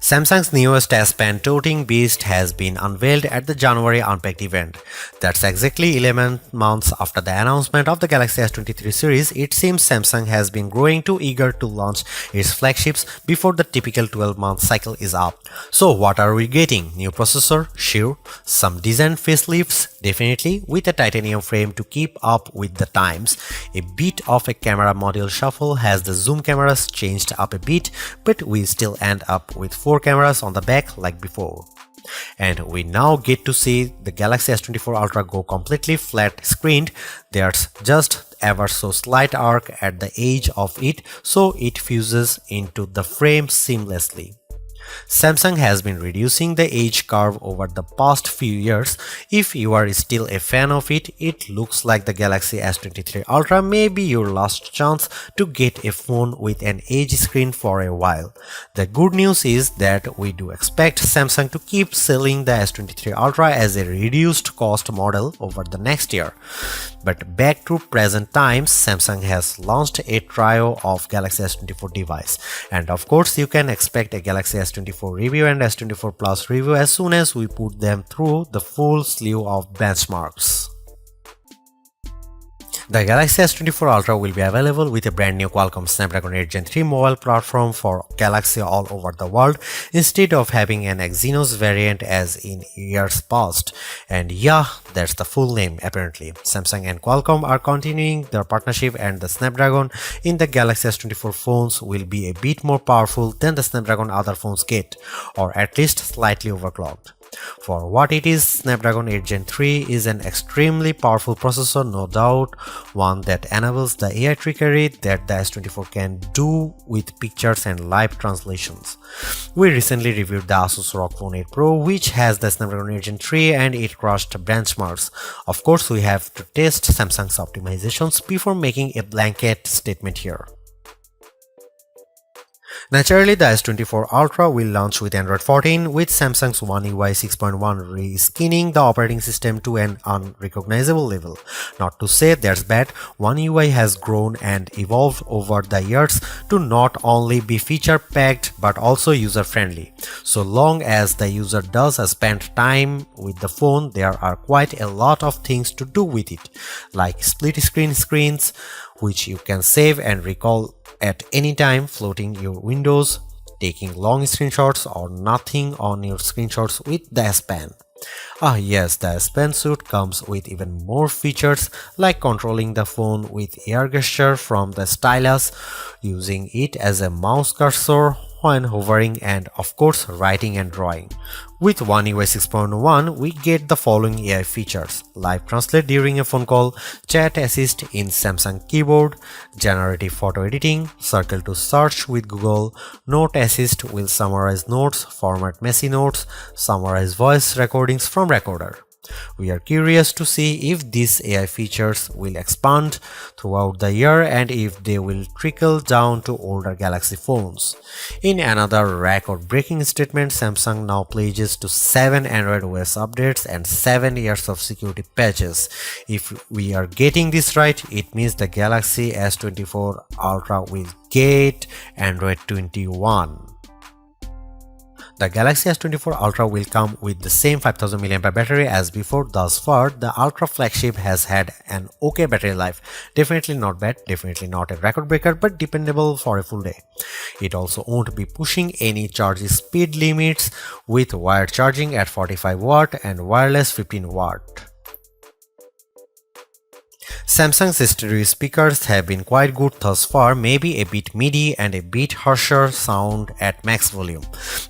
Samsung's newest S Pen toting beast has been unveiled at the January Unpacked event. That's exactly 11 months after the announcement of the Galaxy S23 series. It seems Samsung has been growing too eager to launch its flagships before the typical 12-month cycle is up. So what are we getting? New processor? Sure. Some decent facelifts? Definitely, with a titanium frame to keep up with the times. A bit of a camera module shuffle has the zoom cameras changed up a bit, but we still end up with 4 cameras on the back like before. And we now get to see the Galaxy S24 Ultra go completely flat screened. There's just ever so slight arc at the edge of it, so it fuses into the frame seamlessly. Samsung has been reducing the edge curve over the past few years. If you are still a fan of it, it looks like the Galaxy S23 Ultra may be your last chance to get a phone with an edge screen for a while. The good news is that we do expect Samsung to keep selling the S23 Ultra as a reduced cost model over the next year. But back to present times, Samsung has launched a trio of Galaxy S24 device, and of course you can expect a Galaxy S24 review and S24 Plus review as soon as we put them through the full slew of benchmarks. The Galaxy S24 Ultra will be available with a brand new Qualcomm Snapdragon 8 Gen 3 mobile platform for Galaxy all over the world instead of having an Exynos variant as in years past. And yeah, that's the full name apparently. Samsung and Qualcomm are continuing their partnership, and the Snapdragon in the Galaxy S24 phones will be a bit more powerful than the Snapdragon other phones get, or at least slightly overclocked. For what it is, Snapdragon 8 Gen 3 is an extremely powerful processor, no doubt, one that enables the AI trickery that the S24 can do with pictures and live translations. We recently reviewed the Asus ROG Phone 8 Pro, which has the Snapdragon 8 Gen 3, and it crushed benchmarks. Of course, we have to test Samsung's optimizations before making a blanket statement here. Naturally, the S24 Ultra will launch with Android 14, with Samsung's One UI 6.1 reskinning the operating system to an unrecognizable level. Not to say that's bad, One UI has grown and evolved over the years to not only be feature-packed but also user-friendly. So long as the user does spend time with the phone, there are quite a lot of things to do with it, like split-screen screens, which you can save and recall at any time, floating your windows, taking long screenshots, or nothing on your screenshots with the S Pen. Ah yes, the S Pen suite comes with even more features like controlling the phone with air gesture from the stylus, using it as a mouse cursor when hovering, and of course writing and drawing. With One UI 6.1, we get the following AI features: Live Translate during a phone call, Chat Assist in Samsung Keyboard, Generative Photo Editing, Circle to Search with Google, Note Assist will summarize notes, format messy notes, summarize voice recordings from recorder. We are curious to see if these AI features will expand throughout the year and if they will trickle down to older Galaxy phones. In another record-breaking statement, Samsung now pledges to 7 Android OS updates and 7 years of security patches. If we are getting this right, it means the Galaxy S24 Ultra will get Android 21. The Galaxy S24 Ultra will come with the same 5000 mAh battery as before. Thus far, the Ultra flagship has had an okay battery life. Definitely not bad, definitely not a record breaker, but dependable for a full day. It also won't be pushing any charge speed limits, with wired charging at 45 watt and wireless 15 watt. Samsung's stereo speakers have been quite good thus far, maybe a bit MIDI and a bit harsher sound at max volume.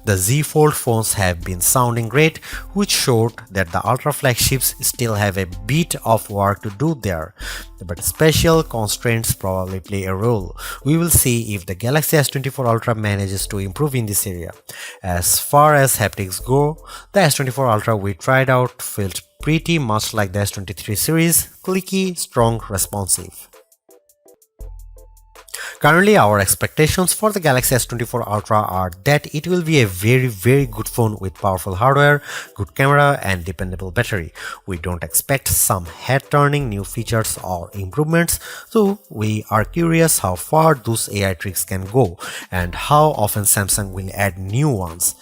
The Z Fold phones have been sounding great, which showed that the Ultra flagships still have a bit of work to do there, but special constraints probably play a role. We will see if the Galaxy S24 Ultra manages to improve in this area. As far as haptics go, the S24 Ultra we tried out felt pretty much like the S23 series, clicky, strong, responsive. Currently, our expectations for the Galaxy S24 Ultra are that it will be a very good phone with powerful hardware, good camera and dependable battery. We don't expect some head-turning new features or improvements, so we are curious how far those AI tricks can go and how often Samsung will add new ones.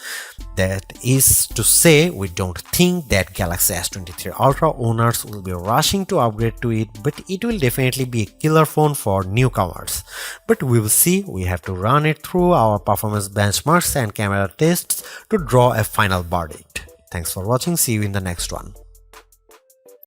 That is to say, we don't think that Galaxy S23 Ultra owners will be rushing to upgrade to it, but it will definitely be a killer phone for newcomers. But we will see, we have to run it through our performance benchmarks and camera tests to draw a final verdict. Thanks for watching, see you in the next one.